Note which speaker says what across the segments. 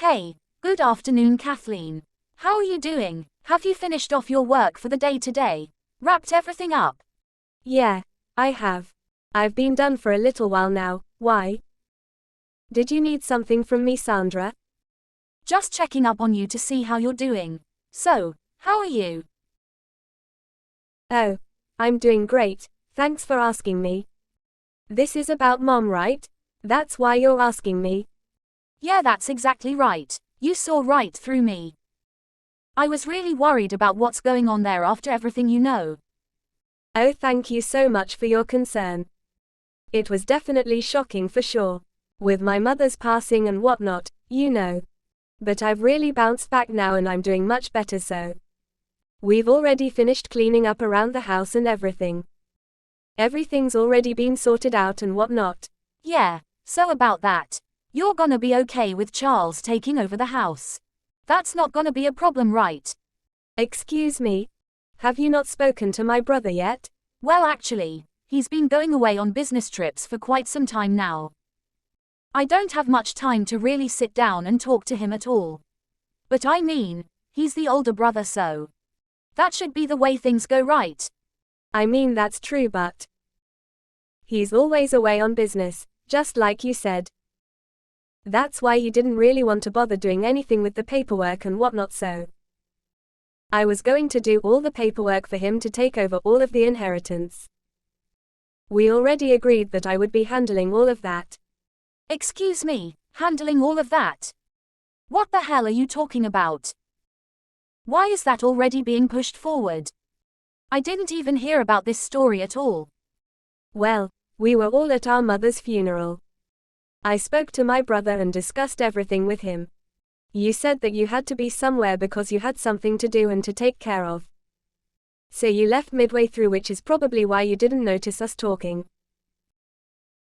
Speaker 1: Hey, good afternoon, Kathleen. How are you doing? Have you finished off your work for the day today? Wrapped everything up?
Speaker 2: Yeah, I have. I've been done for a little while now. Why? Did you need something from me, Sandra?
Speaker 1: Just checking up on you to see how you're doing. So, how are you?
Speaker 2: Oh, I'm doing great, thanks for asking me. This is about Mom, right? That's why you're asking me.
Speaker 1: Yeah, that's exactly right. You saw right through me. I was really worried about what's going on there after everything you know.
Speaker 2: Oh, thank you so much for your concern. It was definitely shocking for sure. With my mother's passing and whatnot, you know. But I've really bounced back now and I'm doing much better so. We've already finished cleaning up around the house and everything. Everything's already been sorted out and whatnot.
Speaker 1: Yeah, so about that. You're gonna be okay with Charles taking over the house. That's not gonna be a problem, right?
Speaker 2: Excuse me? Have you not spoken to my brother yet?
Speaker 1: Well, actually, he's been going away on business trips for quite some time now. I don't have much time to really sit down and talk to him at all. But I mean, he's the older brother, so that should be the way things go, right?
Speaker 2: I mean, that's true, but he's always away on business, just like you said. That's why he didn't really want to bother doing anything with the paperwork and whatnot, so I was going to do all the paperwork for him to take over all of the inheritance. We already agreed that I would be handling all of that.
Speaker 1: Excuse me, handling all of that? What the hell are you talking about? Why is that already being pushed forward? I didn't even hear about this story at all.
Speaker 2: Well, we were all at our mother's funeral. I spoke to my brother and discussed everything with him. You said that you had to be somewhere because you had something to do and to take care of. So you left midway through, which is probably why you didn't notice us talking.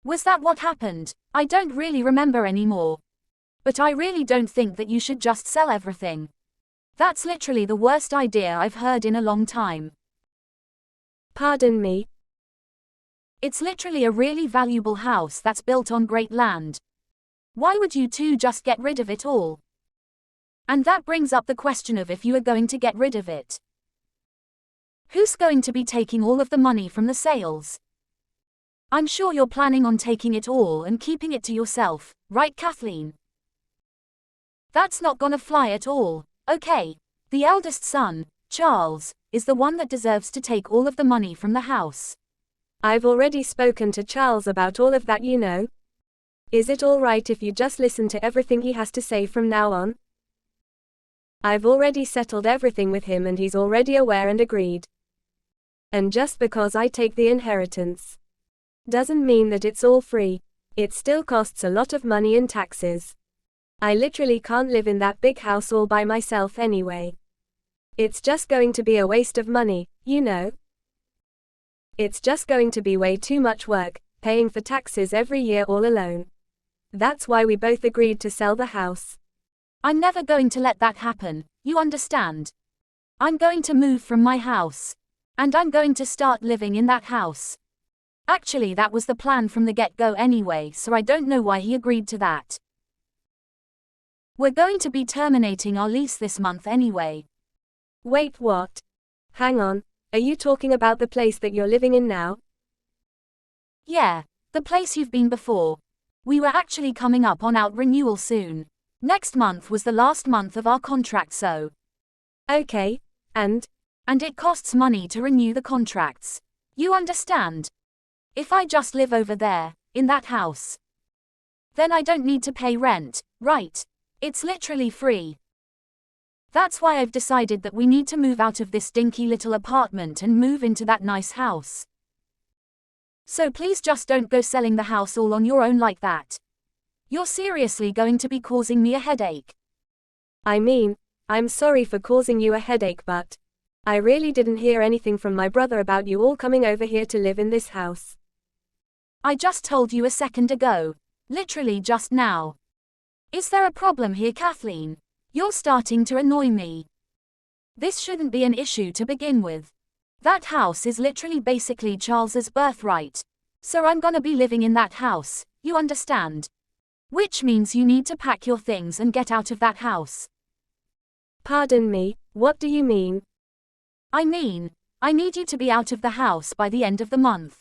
Speaker 1: Was that what happened? I don't really remember anymore. But I really don't think that you should just sell everything. That's literally the worst idea I've heard in a long time.
Speaker 2: Pardon me?
Speaker 1: It's literally a really valuable house that's built on great land. Why would you two just get rid of it all? And that brings up the question of if you are going to get rid of it. Who's going to be taking all of the money from the sales? I'm sure you're planning on taking it all and keeping it to yourself, right, Kathleen? That's not gonna fly at all, okay? The eldest son, Charles, is the one that deserves to take all of the money from the house.
Speaker 2: I've already spoken to Charles about all of that, you know. Is it all right if you just listen to everything he has to say from now on? I've already settled everything with him and he's already aware and agreed. And just because I take the inheritance doesn't mean that it's all free. It still costs a lot of money in taxes. I literally can't live in that big house all by myself anyway. It's just going to be a waste of money, you know. It's just going to be way too much work, paying for taxes every year all alone. That's why we both agreed to sell the house.
Speaker 1: I'm never going to let that happen, you understand? I'm going to move from my house. And I'm going to start living in that house. Actually, that was the plan from the get-go anyway, so I don't know why he agreed to that. We're going to be terminating our lease this month anyway.
Speaker 2: Wait, what? Hang on, are you talking about the place that you're living in now?
Speaker 1: Yeah, the place you've been before. We were actually coming up on out renewal soon. Next month was the last month of our contract, so.
Speaker 2: Okay, and
Speaker 1: it costs money to renew the contracts. You understand? If I just live over there, in that house, then I don't need to pay rent, right? It's literally free. That's why I've decided that we need to move out of this dinky little apartment and move into that nice house. So please just don't go selling the house all on your own like that. You're seriously going to be causing me a headache.
Speaker 2: I mean, I'm sorry for causing you a headache, but I really didn't hear anything from my brother about you all coming over here to live in this house.
Speaker 1: I just told you a second ago. Literally just now. Is there a problem here, Kathleen? You're starting to annoy me. This shouldn't be an issue to begin with. That house is literally basically Charles's birthright. So I'm gonna be living in that house, you understand? Which means you need to pack your things and get out of that house.
Speaker 2: Pardon me, what do you mean?
Speaker 1: I need you to be out of the house by the end of the month.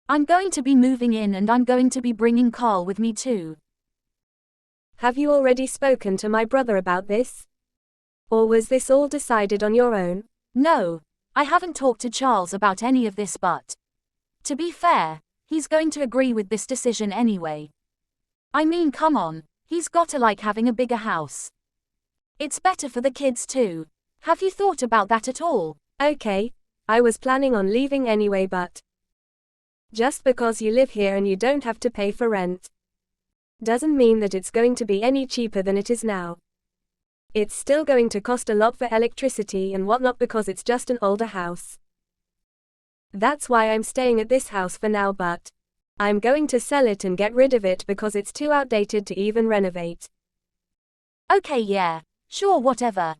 Speaker 1: I'm going to be moving in and I'm going to be bringing Carl with me too.
Speaker 2: Have you already spoken to my brother about this? Or was this all decided on your own?
Speaker 1: No, I haven't talked to Charles about any of this, but to be fair, he's going to agree with this decision anyway. I mean, come on, he's gotta like having a bigger house. It's better for the kids too. Have you thought about that at all?
Speaker 2: Okay, I was planning on leaving anyway, but just because you live here and you don't have to pay for rent doesn't mean that it's going to be any cheaper than it is now. It's still going to cost a lot for electricity and whatnot because it's just an older house. That's why I'm staying at this house for now, but I'm going to sell it and get rid of it because it's too outdated to even renovate.
Speaker 1: Okay, yeah, sure, whatever.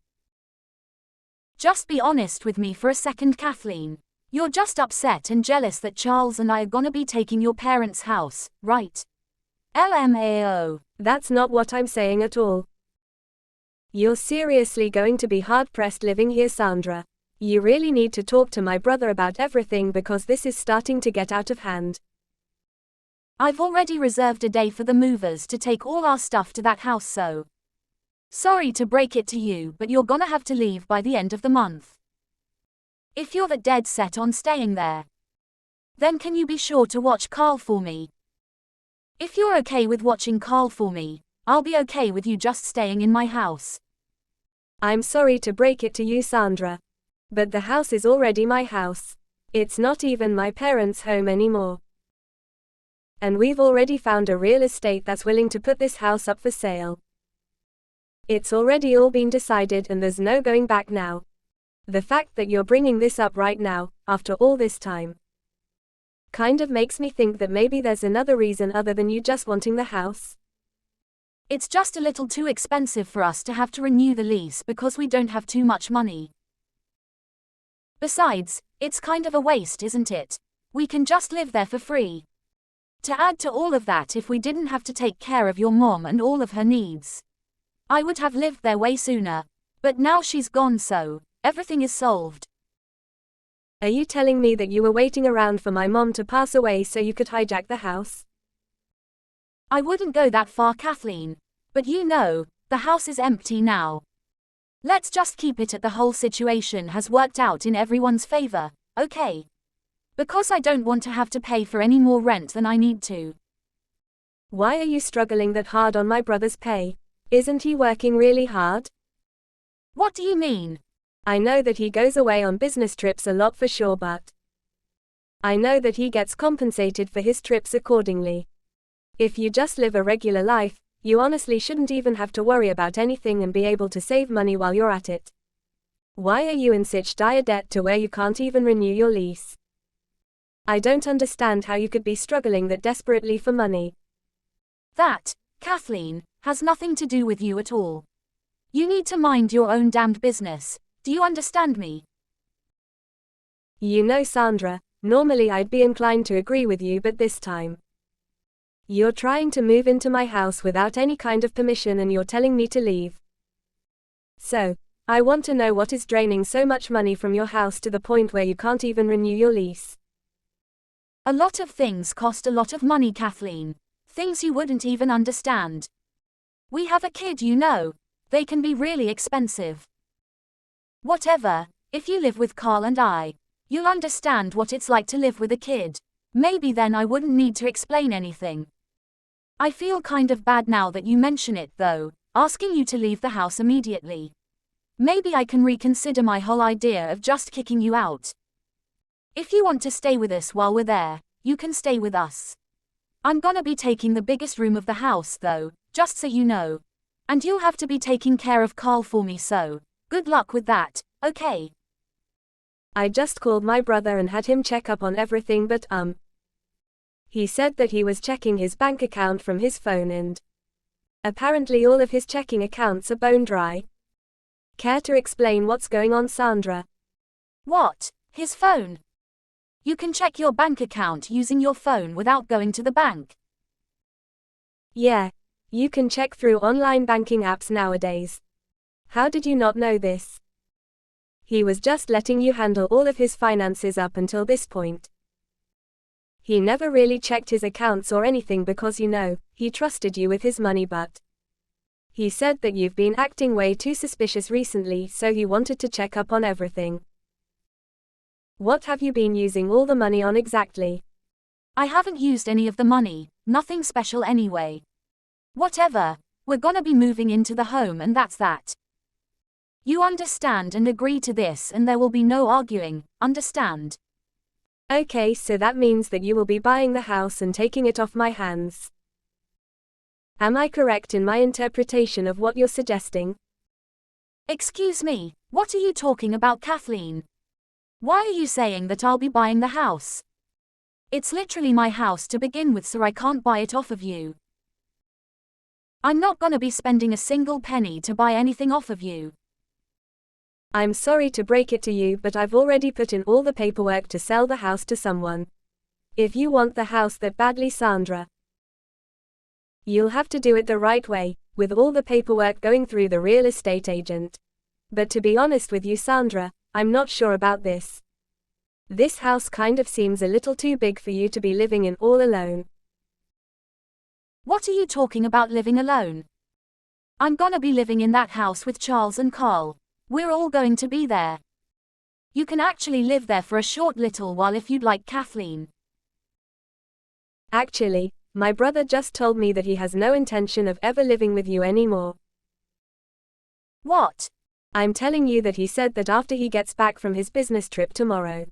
Speaker 1: Just be honest with me for a second, Kathleen. You're just upset and jealous that Charles and I are gonna be taking your parents' house, right? LMAO.
Speaker 2: That's not what I'm saying at all. You're seriously going to be hard-pressed living here, Sandra. You really need to talk to my brother about everything because this is starting to get out of hand.
Speaker 1: I've already reserved a day for the movers to take all our stuff to that house, so sorry to break it to you, but you're gonna have to leave by the end of the month. If you're that dead set on staying there, then can you be sure to watch Carl for me? If you're okay with watching Carl for me, I'll be okay with you just staying in my house.
Speaker 2: I'm sorry to break it to you, Sandra, but the house is already my house. It's not even my parents' home anymore. And we've already found a real estate that's willing to put this house up for sale. It's already all been decided and there's no going back now. The fact that you're bringing this up right now, after all this time, kind of makes me think that maybe there's another reason other than you just wanting the house.
Speaker 1: It's just a little too expensive for us to have to renew the lease because we don't have too much money. Besides, it's kind of a waste, isn't it? We can just live there for free. To add to all of that, if we didn't have to take care of your mom and all of her needs, I would have lived there way sooner. But now she's gone, so everything is solved.
Speaker 2: Are you telling me that you were waiting around for my mom to pass away so you could hijack the house?
Speaker 1: I wouldn't go that far, Kathleen. But you know, the house is empty now. Let's just keep it at the whole situation has worked out in everyone's favor, okay? Because I don't want to have to pay for any more rent than I need to.
Speaker 2: Why are you struggling that hard on my brother's pay? Isn't he working really hard?
Speaker 1: What do you mean?
Speaker 2: I know that he goes away on business trips a lot for sure, but I know that he gets compensated for his trips accordingly. If you just live a regular life, you honestly shouldn't even have to worry about anything and be able to save money while you're at it. Why are you in such dire debt to where you can't even renew your lease? I don't understand how you could be struggling that desperately for money.
Speaker 1: That, Kathleen, has nothing to do with you at all. You need to mind your own damned business. Do you understand me?
Speaker 2: You know, Sandra, normally I'd be inclined to agree with you, but this time you're trying to move into my house without any kind of permission and you're telling me to leave. So, I want to know what is draining so much money from your house to the point where you can't even renew your lease.
Speaker 1: A lot of things cost a lot of money, Kathleen. Things you wouldn't even understand. We have a kid, you know. They can be really expensive. Whatever, if you live with Carl and I, you'll understand what it's like to live with a kid. Maybe then I wouldn't need to explain anything. I feel kind of bad now that you mention it though, asking you to leave the house immediately. Maybe I can reconsider my whole idea of just kicking you out. If you want to stay with us while we're there, you can stay with us. I'm gonna be taking the biggest room of the house though, just so you know. And you'll have to be taking care of Carl for me, so good luck with that, okay?
Speaker 2: I just called my brother and had him check up on everything, but he said that he was checking his bank account from his phone and apparently all of his checking accounts are bone dry. Care to explain what's going on, Sandra?
Speaker 1: What? His phone? You can check your bank account using your phone without going to the bank.
Speaker 2: Yeah, you can check through online banking apps nowadays. How did you not know this? He was just letting you handle all of his finances up until this point. He never really checked his accounts or anything because he trusted you with his money, but he said that you've been acting way too suspicious recently, so he wanted to check up on everything. What have you been using all the money on exactly?
Speaker 1: I haven't used any of the money, nothing special anyway. Whatever, we're gonna be moving into the home and that's that. You understand and agree to this and there will be no arguing, understand?
Speaker 2: Okay, so that means that you will be buying the house and taking it off my hands. Am I correct in my interpretation of what you're suggesting?
Speaker 1: Excuse me, what are you talking about, Kathleen? Why are you saying that I'll be buying the house? It's literally my house to begin with, so I can't buy it off of you. I'm not gonna be spending a single penny to buy anything off of you.
Speaker 2: I'm sorry to break it to you, but I've already put in all the paperwork to sell the house to someone. If you want the house that badly, Sandra, you'll have to do it the right way, with all the paperwork going through the real estate agent. But to be honest with you, Sandra, I'm not sure about this. This house kind of seems a little too big for you to be living in all alone.
Speaker 1: What are you talking about, living alone? I'm gonna be living in that house with Charles and Carl. We're all going to be there. You can actually live there for a short little while if you'd like, Kathleen.
Speaker 2: Actually, my brother just told me that he has no intention of ever living with you anymore.
Speaker 1: What?
Speaker 2: I'm telling you that he said that after he gets back from his business trip tomorrow,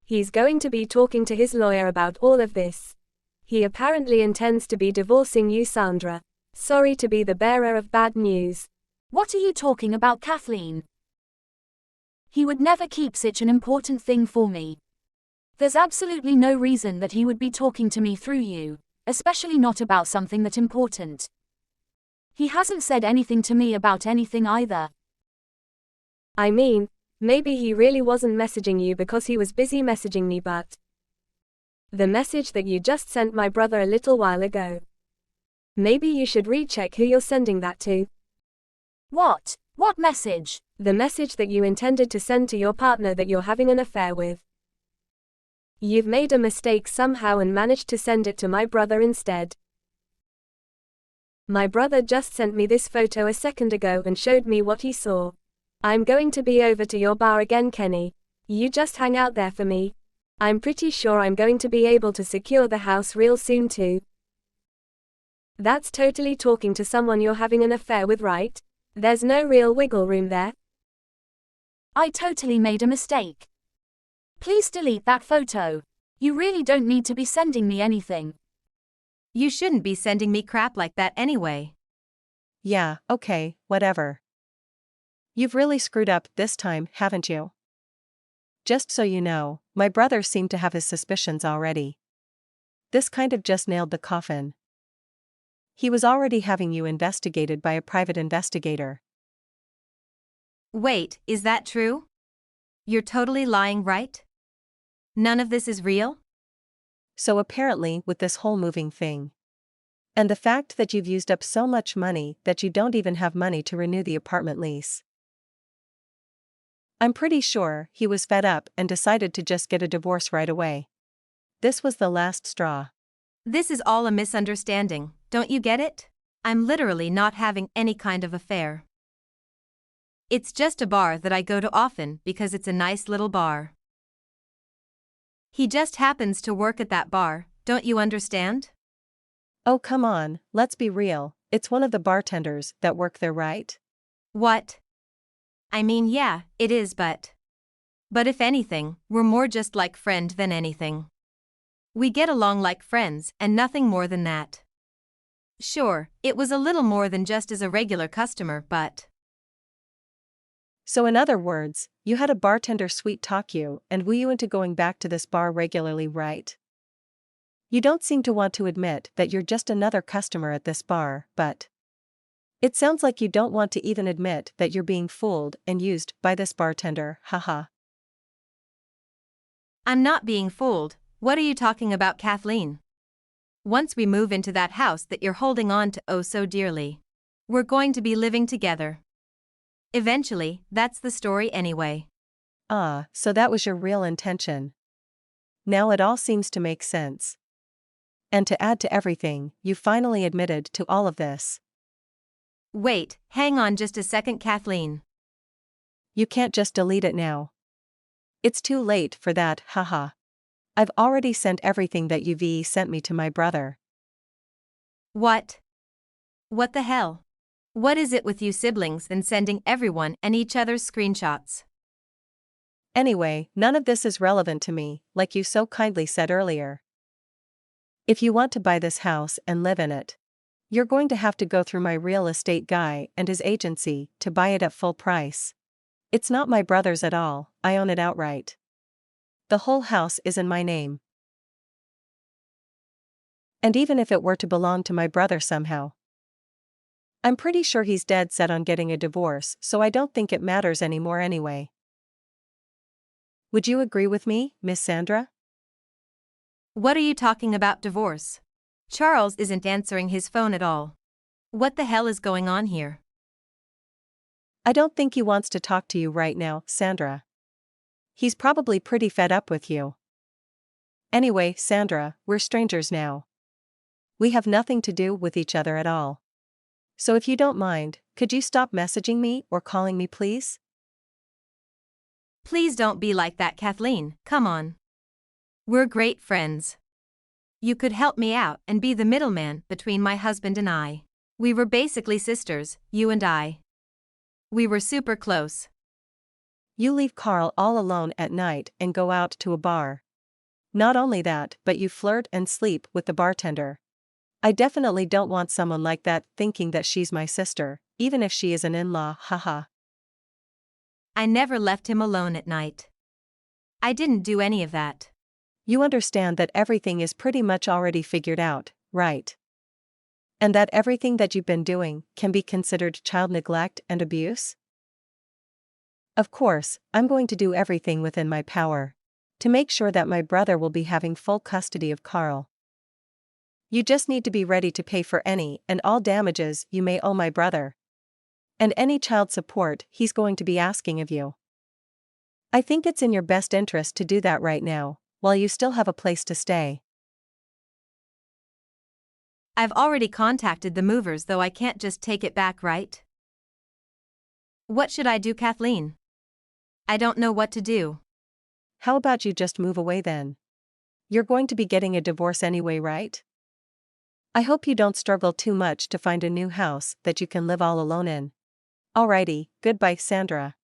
Speaker 2: he's going to be talking to his lawyer about all of this. He apparently intends to be divorcing you, Sandra. Sorry to be the bearer of bad news.
Speaker 1: What are you talking about, Kathleen? He would never keep such an important thing for me. There's absolutely no reason that he would be talking to me through you, especially not about something that important. He hasn't said anything to me about anything either.
Speaker 2: I mean, maybe he really wasn't messaging you because he was busy messaging me, but the message that you just sent my brother a little while ago, maybe you should recheck who you're sending that to.
Speaker 1: What? What message?
Speaker 2: The message that you intended to send to your partner that you're having an affair with. You've made a mistake somehow and managed to send it to my brother instead. My brother just sent me this photo a second ago and showed me what he saw. I'm going to be over to your bar again, Kenny. You just hang out there for me. I'm pretty sure I'm going to be able to secure the house real soon too. That's totally talking to someone you're having an affair with, right? There's no real wiggle room there.
Speaker 1: I totally made a mistake. Please delete that photo. You really don't need to be sending me anything.
Speaker 3: You shouldn't be sending me crap like that anyway.
Speaker 4: Yeah, okay, whatever. You've really screwed up this time, haven't you? Just so you know, my brother seemed to have his suspicions already. This kind of just nailed the coffin. He was already having you investigated by a private investigator.
Speaker 3: Wait, is that true? You're totally lying, right? None of this is real?
Speaker 4: So apparently, with this whole moving thing, and the fact that you've used up so much money that you don't even have money to renew the apartment lease, I'm pretty sure he was fed up and decided to just get a divorce right away. This was the last straw.
Speaker 3: This is all a misunderstanding, don't you get it? I'm literally not having any kind of affair. It's just a bar that I go to often because it's a nice little bar. He just happens to work at that bar, don't you understand?
Speaker 4: Oh, come on, let's be real, it's one of the bartenders that work there, right?
Speaker 3: What? I mean, yeah, it is, but if anything, we're more just like friend than anything. We get along like friends and nothing more than that. Sure, it was a little more than just as a regular customer, but...
Speaker 4: So in other words, you had a bartender sweet talk you and woo you into going back to this bar regularly, right? You don't seem to want to admit that you're just another customer at this bar, but it sounds like you don't want to even admit that you're being fooled and used by this bartender, haha.
Speaker 3: I'm not being fooled. What are you talking about, Kathleen? Once we move into that house that you're holding on to oh so dearly, we're going to be living together. Eventually, that's the story anyway.
Speaker 4: Ah, so that was your real intention. Now it all seems to make sense. And to add to everything, you finally admitted to all of this.
Speaker 3: Wait, hang on just a second, Kathleen.
Speaker 4: You can't just delete it now. It's too late for that, haha. I've already sent everything that UV sent me to my brother.
Speaker 3: What? What the hell? What is it with you siblings and sending everyone and each other's screenshots?
Speaker 4: Anyway, none of this is relevant to me, like you so kindly said earlier. If you want to buy this house and live in it, you're going to have to go through my real estate guy and his agency to buy it at full price. It's not my brother's at all, I own it outright. The whole house is in my name. And even if it were to belong to my brother somehow, I'm pretty sure he's dead set on getting a divorce, so I don't think it matters anymore anyway. Would you agree with me, Miss Sandra?
Speaker 3: What are you talking about, divorce? Charles isn't answering his phone at all. What the hell is going on here?
Speaker 4: I don't think he wants to talk to you right now, Sandra. He's probably pretty fed up with you. Anyway, Sandra, we're strangers now. We have nothing to do with each other at all. So if you don't mind, could you stop messaging me or calling me, please?
Speaker 3: Please don't be like that, Kathleen, come on. We're great friends. You could help me out and be the middleman between my husband and I. We were basically sisters, you and I. We were super close.
Speaker 4: You leave Carl all alone at night and go out to a bar. Not only that, but you flirt and sleep with the bartender. I definitely don't want someone like that thinking that she's my sister, even if she is an in-law, haha.
Speaker 3: I never left him alone at night. I didn't do any of that.
Speaker 4: You understand that everything is pretty much already figured out, right? And that everything that you've been doing can be considered child neglect and abuse? Of course, I'm going to do everything within my power to make sure that my brother will be having full custody of Carl. You just need to be ready to pay for any and all damages you may owe my brother. And any child support he's going to be asking of you. I think it's in your best interest to do that right now, while you still have a place to stay.
Speaker 3: I've already contacted the movers, though I can't just take it back, right? What should I do, Kathleen? I don't know what to do.
Speaker 4: How about you just move away then? You're going to be getting a divorce anyway, right? I hope you don't struggle too much to find a new house that you can live all alone in. Alrighty, goodbye, Sandra.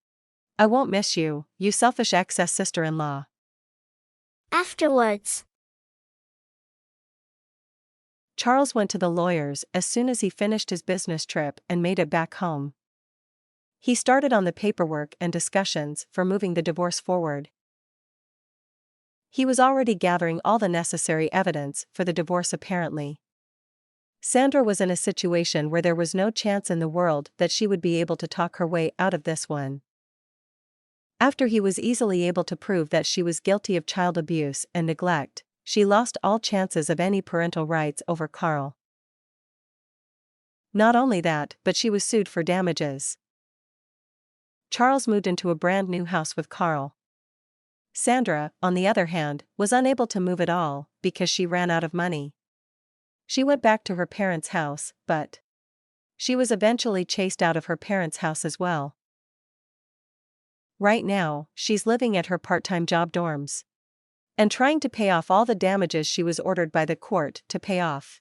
Speaker 4: I won't miss you, you selfish excess sister-in-law.
Speaker 5: Afterwards,
Speaker 4: Charles went to the lawyers as soon as he finished his business trip and made it back home. He started on the paperwork and discussions for moving the divorce forward. He was already gathering all the necessary evidence for the divorce apparently. Sandra was in a situation where there was no chance in the world that she would be able to talk her way out of this one. After he was easily able to prove that she was guilty of child abuse and neglect, she lost all chances of any parental rights over Carl. Not only that, but she was sued for damages. Charles moved into a brand new house with Carl. Sandra, on the other hand, was unable to move at all because she ran out of money. She went back to her parents' house, but she was eventually chased out of her parents' house as well. Right now, she's living at her part-time job dorms and trying to pay off all the damages she was ordered by the court to pay off.